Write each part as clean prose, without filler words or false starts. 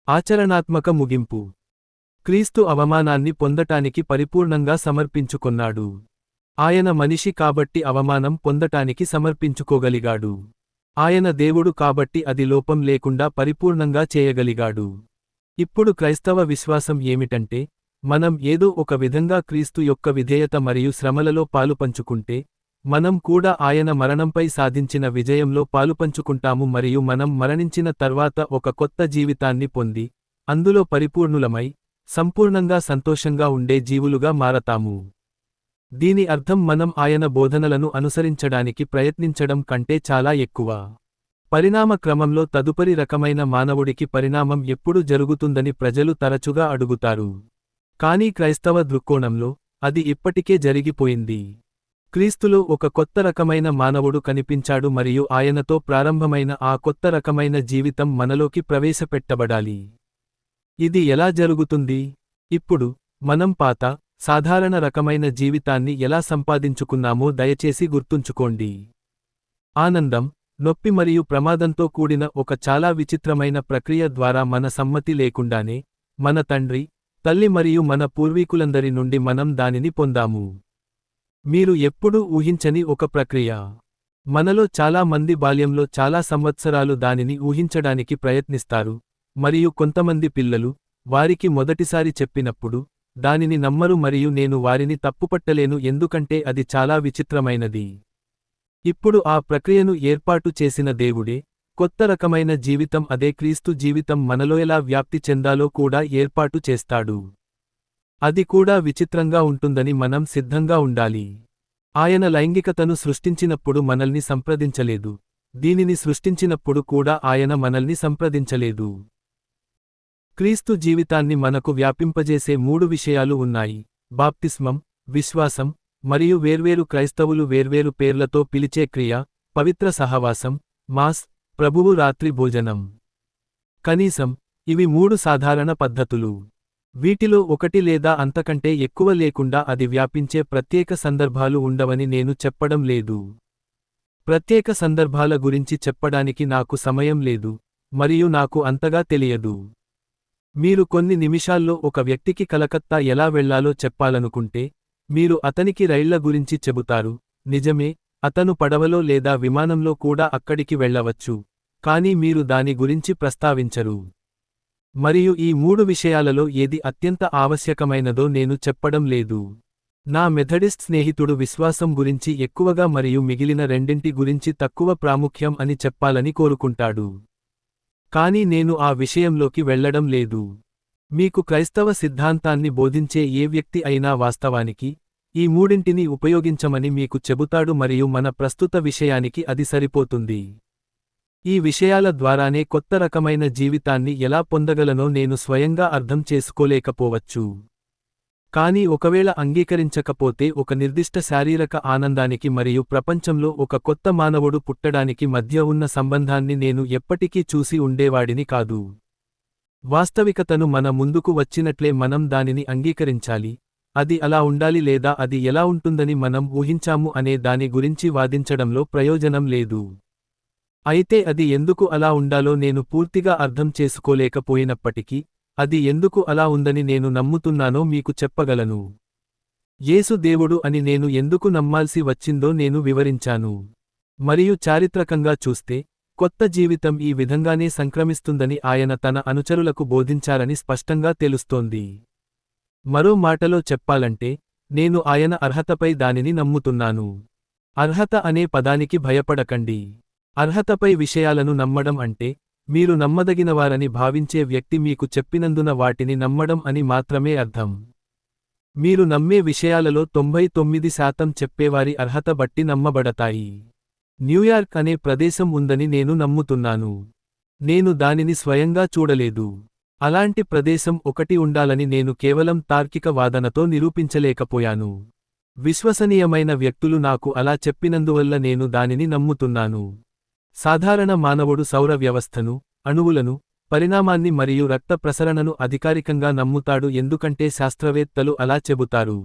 ఆచరణాత్మక ముగింపు. క్రీస్తు అవమానాన్ని పొందటానికి పరిపూర్ణంగా సమర్పించుకొన్నాడు. ఆయన మనిషి కాబట్టి అవమానం పొందటానికి సమర్పించుకోగలిగాడు. ఆయన దేవుడు కాబట్టి అది లోపం లేకుండా పరిపూర్ణంగా చేయగలిగాడు. ఇప్పుడు క్రైస్తవ విశ్వాసం ఏమిటంటే, మనం ఏదో ఒక విధంగా క్రీస్తు యొక్క విధేయత మరియు శ్రమలలో పాలుపంచుకుంటే, మనం కూడా ఆయన మరణంపై సాధించిన విజయంలో పాలుపంచుకుంటాము మరియు మనం మరణించిన తర్వాత ఒక కొత్త జీవితాన్ని పొంది, అందులో పరిపూర్ణులమై, సంపూర్ణంగా సంతోషంగా ఉండే జీవులుగా మారతాము. దీని అర్థం మనం ఆయన బోధనలను అనుసరించడానికి ప్రయత్నించడం కంటే చాలా ఎక్కువ. పరిణామ క్రమంలో తదుపరి రకమైన మానవుడికి పరిణామం ఎప్పుడు జరుగుతుందని ప్రజలు తరచుగా అడుగుతారు. కానీ క్రైస్తవ దృక్కోణంలో, అది ఇప్పటికే జరిగిపోయింది. క్రీస్తులో ఒక కొత్త రకమైన మానవుడు కనిపించాడు మరియు ఆయనతో ప్రారంభమైన ఆ కొత్త రకమైన జీవితం మనలోకి ప్రవేశపెట్టబడాలి. ఇది ఎలా జరుగుతుంది? ఇప్పుడు, మనం పాత, సాధారణ రకమైన జీవితాన్ని ఎలా సంపాదించుకున్నామో దయచేసి గుర్తుంచుకోండి. ఆనందం, నొప్పి మరియు ప్రమాదంతో కూడిన ఒక చాలా విచిత్రమైన ప్రక్రియ ద్వారా మన సమ్మతి లేకుండానే, మన తండ్రి, తల్లి మరియు మన పూర్వీకులందరి నుండి మనం దానిని పొందాము. మీరు ఎప్పుడూ ఊహించని ఒక ప్రక్రియ. మనలో చాలా మంది బాల్యంలో చాలా సంవత్సరాలు దానిని ఊహించడానికి ప్రయత్నిస్తారు, మరియు కొంతమంది పిల్లలు, వారికి మొదటిసారి చెప్పినప్పుడు, దానిని నమ్మరు మరియు నేను వారిని తప్పుపట్టలేను ఎందుకంటే అది చాలా విచిత్రమైనది. ఇప్పుడు ఆ ప్రక్రియను ఏర్పాటు చేసిన దేవుడే, కొత్త రకమైన జీవితం అదే క్రీస్తు జీవితం మనలో ఎలా వ్యాప్తి చెందాలో కూడా ఏర్పాటు చేస్తాడు. అది కూడా విచిత్రంగా ఉంటుందని మనం సిద్ధంగా ఉండాలి. ఆయన లైంగికతను సృష్టించినప్పుడు మనల్ని సంప్రదించలేదు. దీనిని సృష్టించినప్పుడు కూడా ఆయన మనల్ని సంప్రదించలేదు. క్రీస్తు జీవితాన్ని మనకు వ్యాపింపజేసే 3 విషయాలు ఉన్నాయి: బాప్తిస్మం, విశ్వాసం, మరియు వేర్వేరు క్రైస్తవులు వేర్వేరు పేర్లతో పిలిచే క్రియ, పవిత్ర సహవాసం, మాస్, ప్రభువు రాత్రి భోజనం. కనీసం, ఇవి 3 సాధారణ పద్ధతులు. వీటిలో ఒకటి లేదా అంతకంటే ఎక్కువ లేకుండా అది వ్యాపించే ప్రత్యేక సందర్భాలు ఉండవని నేను చెప్పడం లేదు. ప్రత్యేక సందర్భాల గురించి చెప్పడానికి నాకు సమయం లేదు, మరియు నాకు అంతగా తెలియదు. మీరు కొన్ని నిమిషాల్లో ఒక వ్యక్తికి కలకత్తా ఎలా వెళ్లాలో చెప్పాలనుకుంటే, మీరు అతనికి రైళ్ల గురించి చెబుతారు. నిజమే, అతను పడవలో లేదా విమానంలో కూడా అక్కడికి వెళ్ళవచ్చు, కానీ మీరు దాని గురించి ప్రస్తావించరు. మరియు ఈ 3 విషయాలలో ఏది అత్యంత ఆవశ్యకమైనదో నేను చెప్పడం లేదు. నా మెథడిస్ట్ స్నేహితుడు విశ్వాసం గురించి ఎక్కువగా మరియు మిగిలిన రెండింటి గురించి తక్కువ ప్రాముఖ్యం అని చెప్పాలని కోరుకుంటాడు. కానీ నేను ఆ విషయంలోకి వెళ్లడం లేదు. మీకు క్రైస్తవ సిద్ధాంతాన్ని బోధించే ఏ వ్యక్తి అయినా వాస్తవానికి, ఈ మూడింటిని ఉపయోగించమని మీకు చెబుతాడు మరియు మన ప్రస్తుత విషయానికి అది సరిపోతుంది. ఈ విషయాల ద్వారానే కొత్త రకమైన జీవితాన్ని ఎలా పొందగలనో నేను స్వయంగా అర్థం చేసుకోలేకపోవచ్చు. కానీ ఒకవేళ అంగీకరించకపోతే ఒక నిర్దిష్ట శారీరక ఆనందానికి మరియు ప్రపంచంలో ఒక కొత్త మానవుడు పుట్టడానికి మధ్య ఉన్న సంబంధాన్ని నేను ఎప్పటికీ చూసి ఉండేవాడిని కాదు. వాస్తవికతను మన ముందుకు వచ్చినట్లే మనం దానిని అంగీకరించాలి. అది అలా ఉండాలి లేదా అది ఎలా ఉంటుందని మనం ఊహించాము అనే దాని గురించి వాదించడంలో ప్రయోజనం లేదు. అయితే అది ఎందుకు అలా ఉండాలో నేను పూర్తిగా అర్థం చేసుకోలేకపోయినప్పటికీ, అది ఎందుకు అలా ఉందని నేను నమ్ముతున్నానో మీకు చెప్పగలను. యేసు దేవుడు అని నేను ఎందుకు నమ్మాల్సి వచ్చిందో నేను వివరించాను. మరియు చారిత్రకంగా చూస్తే, కొత్త జీవితం ఈ విధంగానే సంక్రమిస్తుందని ఆయన తన అనుచరులకు బోధించారని స్పష్టంగా తెలుస్తోంది. మరో మాటలో చెప్పాలంటే, నేను ఆయన అర్హతపై దానిని నమ్ముతున్నాను. అర్హత అనే పదానికి భయపడకండి. అర్హతపై విషయాలను నమ్మడం అంటే, మీరు నమ్మదగినవారని భావించే వ్యక్తి మీకు చెప్పినందున వాటిని నమ్మడం అని మాత్రమే అర్థం. మీరు నమ్మే విషయాలలో 99% చెప్పేవారి అర్హత బట్టి నమ్మబడతాయి. న్యూయార్క్ అనే ప్రదేశం ఉందని నేను నమ్ముతున్నాను. నేను దానిని స్వయంగా చూడలేదు. అలాంటి ప్రదేశం ఒకటి ఉండాలని నేను కేవలం తార్కిక వాదనతో నిరూపించలేకపోయాను. విశ్వసనీయమైన వ్యక్తులు నాకు అలా చెప్పినందువల్ల నేను దానిని నమ్ముతున్నాను. సాధారణ మానవుడు సౌర వ్యవస్థను, అణువులను, పరిణామాన్ని మరియు రక్త ప్రసరణను అధికారికంగా నమ్ముతాడు ఎందుకంటే శాస్త్రవేత్తలు అలా చెబుతారు.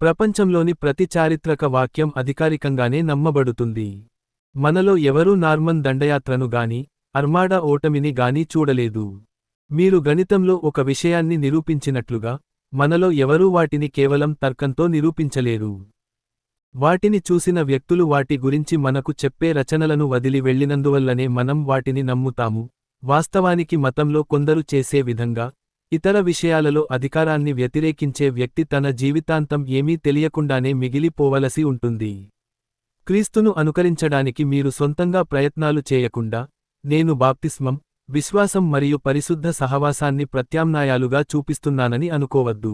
ప్రపంచంలోని ప్రతి చారిత్రక వాక్యం అధికారికంగానే నమ్మబడుతుంది. మనలో ఎవరూ నార్మన్ దండయాత్రను గాని, అర్మాడా ఓటమిని గాని చూడలేదు. మీరు గణితంలో ఒక విషయాన్ని నిరూపించినట్లుగా మనలో ఎవరూ వాటిని కేవలం తర్కంతో నిరూపించలేరు. వాటిని చూసిన వ్యక్తులు వాటి గురించి మనకు చెప్పే రచనలను వదిలి వెళ్ళినందువల్లనే మనం వాటిని నమ్ముతాము. వాస్తవానికి మతంలో కొందరు చేసే విధంగా ఇతర విషయాలలో అధికారాన్ని వ్యతిరేకించే వ్యక్తి తన జీవితాంతం ఏమీ తెలియకుండానే మిగిలిపోవలసి ఉంటుంది. క్రీస్తును అనుకరించడానికి మీరు సొంతంగా ప్రయత్నాలు చేయకుండా, నేను బాప్తిస్మం, విశ్వాసం మరియు పరిశుద్ధ సహవాసాన్ని ప్రత్యామ్నాయాలుగా చూపిస్తున్నానని అనుకోవద్దు.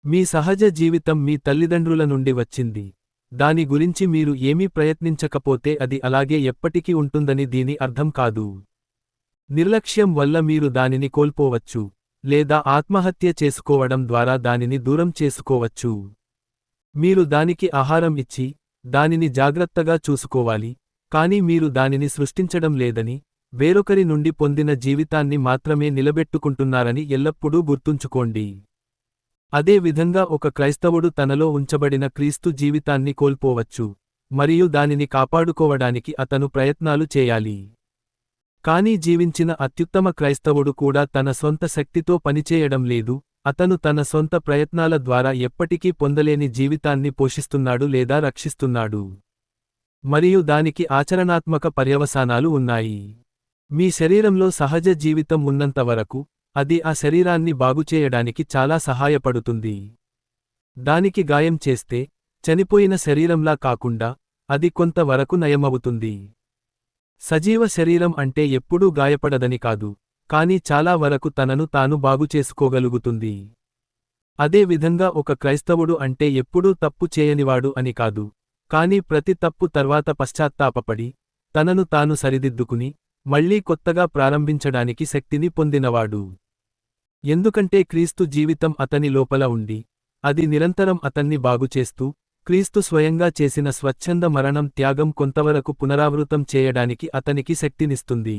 మీ సహజ జీవితం మీ తల్లిదండ్రుల నుండి వచ్చింది. దాని గురించి మీరు ఏమీ ప్రయత్నించకపోతే అది అలాగే ఎప్పటికీ ఉంటుందని దీని అర్థం కాదు. నిర్లక్ష్యం వల్ల మీరు దానిని కోల్పోవచ్చు, లేదా ఆత్మహత్య చేసుకోవడం ద్వారా దానిని దూరం చేసుకోవచ్చు. మీరు దానికి ఆహారం ఇచ్చి, దానిని జాగ్రత్తగా చూసుకోవాలి, కానీ మీరు దానిని సృష్టించడం లేదని, వేరొకరి నుండి పొందిన జీవితాన్ని మాత్రమే నిలబెట్టుకుంటున్నారని ఎల్లప్పుడూ గుర్తుంచుకోండి. అదే విధంగా ఒక క్రైస్తవుడు తనలో ఉంచబడిన క్రీస్తు జీవితాన్ని కోల్పోవచ్చు, మరియు దానిని కాపాడుకోవడానికి అతను ప్రయత్నాలు చేయాలి. కానీ జీవించిన అత్యుత్తమ క్రైస్తవుడు కూడా తన సొంత శక్తితో పనిచేయడం లేదు, అతను తన సొంత ప్రయత్నాల ద్వారా ఎప్పటికీ పొందలేని జీవితాన్ని పోషిస్తున్నాడు లేదా రక్షిస్తున్నాడు. మరియు దానికి ఆచరణాత్మక పర్యవసానాలు ఉన్నాయి. మీ శరీరంలో సహజ జీవితం ఉన్నంత వరకు, అది ఆ శరీరాన్ని బాగుచేయడానికి చాలా సహాయపడుతుంది. దానికి గాయం చేస్తే, చనిపోయిన శరీరంలా కాకుండా, అది కొంత వరకు నయమవుతుంది. సజీవ శరీరం అంటే ఎప్పుడూ గాయపడదని కాదు, కానీ చాలా వరకు తనను తాను బాగుచేసుకోగలుగుతుంది. అదే విధంగా ఒక క్రైస్తవుడు అంటే ఎప్పుడూ తప్పు చేయనివాడు అని కాదు, కానీ ప్రతి తప్పు తర్వాత పశ్చాత్తాపపడి, తనను తాను సరిదిద్దుకుని, మళ్లీ కొత్తగా ప్రారంభించడానికి శక్తిని పొందినవాడు. ఎందుకంటే క్రీస్తు జీవితం అతని లోపల ఉండి, అది నిరంతరం అతన్ని బాగుచేస్తూ, క్రీస్తు స్వయంగా చేసిన స్వచ్ఛంద మరణం త్యాగం కొంతవరకు పునరావృతం చేయడానికి అతనికి శక్తినిస్తుంది.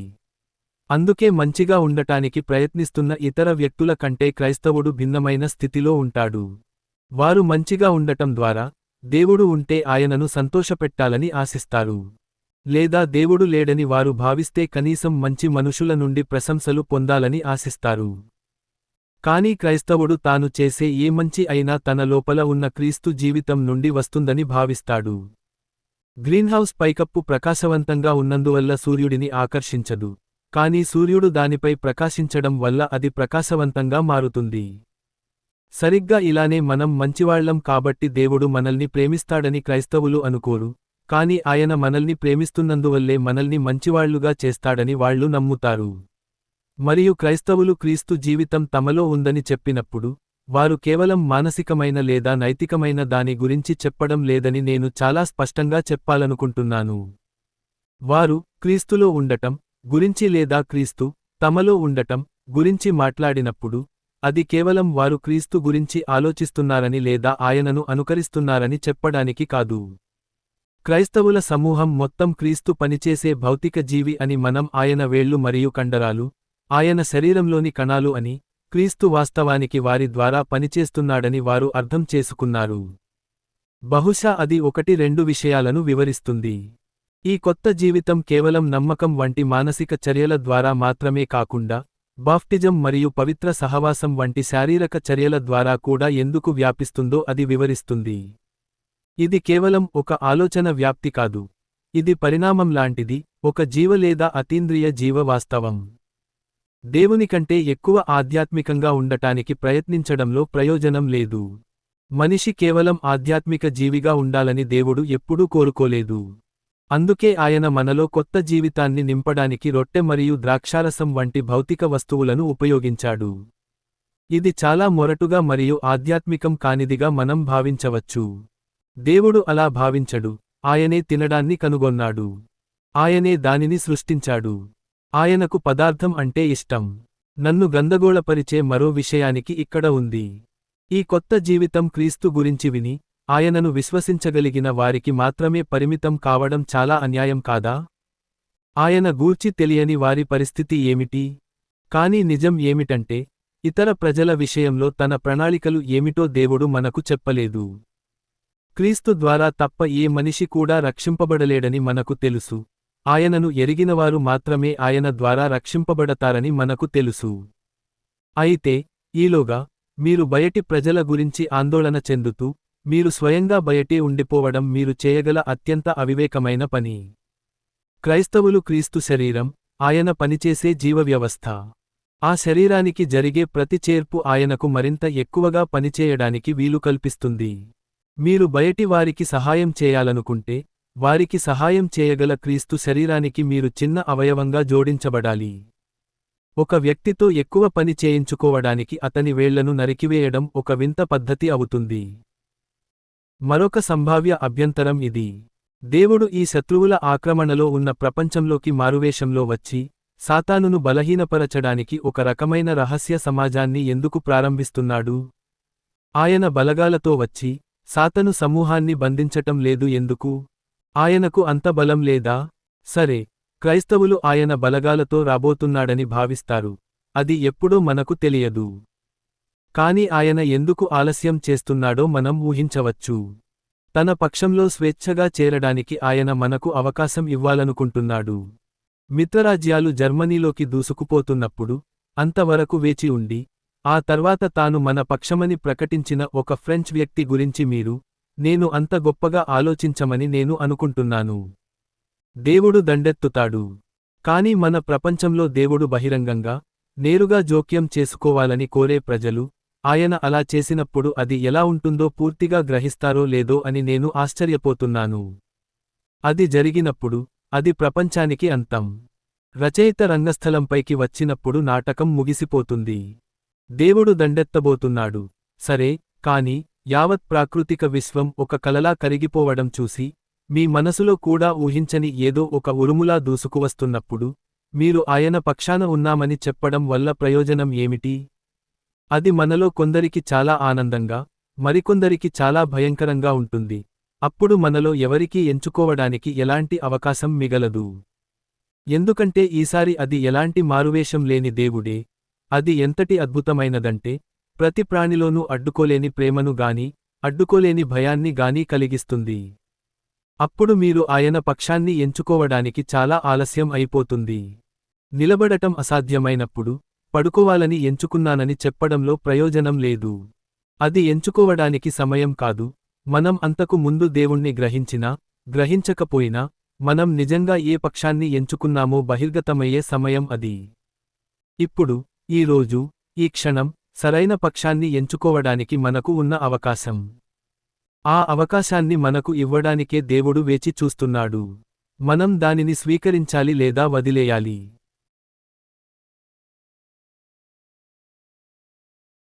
అందుకే మంచిగా ఉండటానికి ప్రయత్నిస్తున్న ఇతర వ్యక్తుల కంటే క్రైస్తవుడు భిన్నమైన స్థితిలో ఉంటాడు. వారు మంచిగా ఉండటం ద్వారా, దేవుడు ఉంటే ఆయనను సంతోషపెట్టాలని ఆశిస్తారు. లేదా దేవుడు లేడని వారు భావిస్తే కనీసం మంచి మనుషుల నుండి ప్రశంసలు పొందాలని ఆశిస్తారు. కానీ క్రైస్తవుడు తాను చేసే ఏ మంచి అయినా తన లోపల ఉన్న క్రీస్తు జీవితం నుండి వస్తుందని భావిస్తాడు. గ్రీన్హౌస్ పైకప్పు ప్రకాశవంతంగా ఉన్నందువల్ల సూర్యుడిని ఆకర్షించదు, కానీ సూర్యుడు దానిపై ప్రకాశించడం వల్ల అది ప్రకాశవంతంగా మారుతుంది. సరిగ్గా ఇలానే మనం మంచివాళ్లం కాబట్టి దేవుడు మనల్ని ప్రేమిస్తాడని క్రైస్తవులు అనుకోరు, కానీ ఆయన మనల్ని ప్రేమిస్తున్నందువల్లే మనల్ని మంచివాళ్లుగా చేస్తాడని వాళ్లు నమ్ముతారు. మరియు క్రైస్తవులు క్రీస్తు జీవితం తమలో ఉందని చెప్పినప్పుడు, వారు కేవలం మానసికమైన లేదా నైతికమైన దాని గురించి చెప్పడం లేదని నేను చాలా స్పష్టంగా చెప్పాలనుకుంటున్నాను. వారు క్రీస్తులో ఉండటం గురించి లేదా క్రీస్తు తమలో ఉండటం గురించి మాట్లాడినప్పుడు, అది కేవలం వారు క్రీస్తు గురించి ఆలోచిస్తున్నారని లేదా ఆయనను అనుకరిస్తున్నారని చెప్పడానికి కాదు. క్రైస్తవుల సమూహం మొత్తం క్రీస్తు పనిచేసే భౌతిక జీవి అని మనం ఆయన వేళ్లు మరియు కండరాలు, ఆయన శరీరంలోని కణాలు అని, క్రీస్తు వాస్తవానికి వారి ద్వారా పనిచేస్తున్నాడని వారు అర్థం చేసుకున్నారు. బహుశా అది 1-2 విషయాలను వివరిస్తుంది. ఈ కొత్త జీవితం కేవలం నమ్మకం వంటి మానసిక చర్యల ద్వారా మాత్రమే కాకుండా, బాప్టిజం మరియు పవిత్ర సహవాసం వంటి శారీరక చర్యల ద్వారా కూడా ఎందుకు వ్యాపిస్తుందో అది వివరిస్తుంది. ఇది కేవలం ఒక ఆలోచన వ్యాప్తి కాదు. ఇది పరిణామం లాంటిది, ఒక జీవ లేదా అతీంద్రియ జీవ వాస్తవం. దేవునికంటే ఎక్కువ ఆధ్యాత్మికంగా ఉండటానికి ప్రయత్నించడంలో ప్రయోజనం లేదు. మనిషి కేవలం ఆధ్యాత్మిక జీవిగా ఉండాలని దేవుడు ఎప్పుడూ కోరుకోలేదు. అందుకే ఆయన మనలో కొత్త జీవితాన్ని నింపడానికి రొట్టె మరియు ద్రాక్షారసం వంటి భౌతిక వస్తువులను ఉపయోగించాడు. ఇది చాలా మొరటుగా మరియు ఆధ్యాత్మికం కానిదిగా మనం భావించవచ్చు. దేవుడు అలా భావించడు, ఆయనే తినడాన్ని కనుగొన్నాడు. ఆయనే దానిని సృష్టించాడు. ఆయనకు పదార్థం అంటే ఇష్టం. నన్ను గందగోళపరిచే మరో విషయానికి ఇక్కడ ఉంది. ఈ కొత్త జీవితం క్రీస్తు గురించి విని, ఆయనను విశ్వసించగలిగిన వారికి మాత్రమే పరిమితం కావడం చాలా అన్యాయం కాదా? ఆయన గూర్చి తెలియని వారి పరిస్థితి ఏమిటి? కానీ నిజం ఏమిటంటే, ఇతర ప్రజల విషయంలో తన ప్రణాళికలు ఏమిటో దేవుడు మనకు చెప్పలేదు. క్రీస్తు ద్వారా తప్ప ఏ మనిషి కూడా రక్షింపబడలేడని మనకు తెలుసు. ఆయనను ఎరిగినవారు మాత్రమే ఆయన ద్వారా రక్షింపబడతారని మనకు తెలుసు. అయితే ఈలోగా మీరు బయటి ప్రజల గురించి ఆందోళన చెందుతూ మీరు స్వయంగా బయటే ఉండిపోవడం మీరు చేయగల అత్యంత అవివేకమైన పని. క్రైస్తవులు క్రీస్తు శరీరం, ఆయన పనిచేసే జీవవ్యవస్థ. ఆ శరీరానికి జరిగే ప్రతి చేర్పు ఆయనకు మరింత ఎక్కువగా పనిచేయడానికి వీలు కల్పిస్తుంది. మీరు బయటి వారికి సహాయం చేయాలనుకుంటే, వారికి సహాయం చేయగల క్రీస్తు శరీరానికి మీరు చిన్న అవయవంగా జోడించబడాలి. ఒక వ్యక్తితో ఎక్కువ పని చేయించుకోవడానికి అతని వేళ్లను నరికివేయడం ఒక వింత పద్ధతి అవుతుంది. మరొక సంభావ్య అభ్యంతరం ఇది. దేవుడు ఈ శత్రువుల ఆక్రమణలో ఉన్న ప్రపంచంలోకి మారువేషంలో వచ్చి, సాతానును బలహీనపరచడానికి ఒక రకమైన రహస్య సమాజాన్ని ఎందుకు ప్రారంభిస్తున్నాడు? ఆయన బలగాలతో వచ్చి, సాతాను సమూహాన్ని బంధించటం లేదు ఎందుకు? ఆయనకు అంత బలం లేదా? సరే, క్రైస్తవులు ఆయన బలగాలతో రాబోతున్నాడని భావిస్తారు. అది ఎప్పుడో మనకు తెలియదు. కాని ఆయన ఎందుకు ఆలస్యం చేస్తున్నాడో మనం ఊహించవచ్చు. తన పక్షంలో స్వేచ్ఛగా చేరడానికి ఆయన మనకు అవకాశం ఇవ్వాలనుకుంటున్నాడు. మిత్రరాజ్యాలు జర్మనీలోకి దూసుకుపోతున్నప్పుడు, అంతవరకు వేచి ఉండి, ఆ తర్వాత తాను మన పక్షమని ప్రకటించిన ఒక ఫ్రెంచ్ వ్యక్తి గురించి నేను అంత గొప్పగా ఆలోచించమని నేను అనుకుంటున్నాను. దేవుడు దండెత్తుతాడు. కాని మన ప్రపంచంలో దేవుడు బహిరంగంగా, నేరుగా జోక్యం చేసుకోవాలని కోరే ప్రజలు, ఆయన అలా చేసినప్పుడు అది ఎలా ఉంటుందో పూర్తిగా గ్రహిస్తారో లేదో అని నేను ఆశ్చర్యపోతున్నాను. అది జరిగినప్పుడు, అది ప్రపంచానికి అంతం. రచయిత రంగస్థలంపైకి వచ్చినప్పుడు నాటకం ముగిసిపోతుంది. దేవుడు దండెత్తబోతున్నాడు. సరే, కాని యావత్ ప్రాకృతిక విశ్వం ఒక కలలా కరిగిపోవడం చూసి, మీ మనసులో కూడా ఊహించని ఏదో ఒక ఉరుములా దూసుకువస్తున్నప్పుడు, మీరు ఆయన పక్షాన ఉన్నామని చెప్పడం వల్ల ప్రయోజనం ఏమిటి? అది మనలో కొందరికి చాలా ఆనందంగా, మరికొందరికి చాలా భయంకరంగా ఉంటుంది. అప్పుడు మనలో ఎవరికీ ఎంచుకోవడానికి ఎలాంటి అవకాశం మిగలదు. ఎందుకంటే ఈసారి అది ఎలాంటి మారువేషం లేని దేవుడే. అది ఎంతటి అద్భుతమైనదంటే, ప్రతి ప్రాణిలోనూ అడ్డుకోలేని ప్రేమను గాని, అడ్డుకోలేని భయాన్ని గాని కలిగిస్తుంది. అప్పుడు మీరు ఆయన పక్షాన్ని ఎంచుకోవడానికి చాలా ఆలస్యం అయిపోతుంది. నిలబడటం అసాధ్యమైనప్పుడు, పడుకోవాలని ఎంచుకున్నానని చెప్పడంలో ప్రయోజనం లేదు. అది ఎంచుకోవడానికి సమయం కాదు. మనం అంతకు ముందు దేవుణ్ణి గ్రహించినా, గ్రహించకపోయినా, మనం నిజంగా ఏ పక్షాన్ని ఎంచుకున్నామో బహిర్గతమయ్యే సమయం అది. ఇప్పుడు, ఈ రోజు, ఈ క్షణం, సరైన పక్షాన్ని ఎంచుకోవడానికి మనకు ఉన్న అవకాశం. ఆ అవకాశాన్ని మనకు ఇవ్వడానికే దేవుడు వేచి చూస్తున్నాడు. మనం దానిని స్వీకరించాలి లేదా వదిలేయాలి.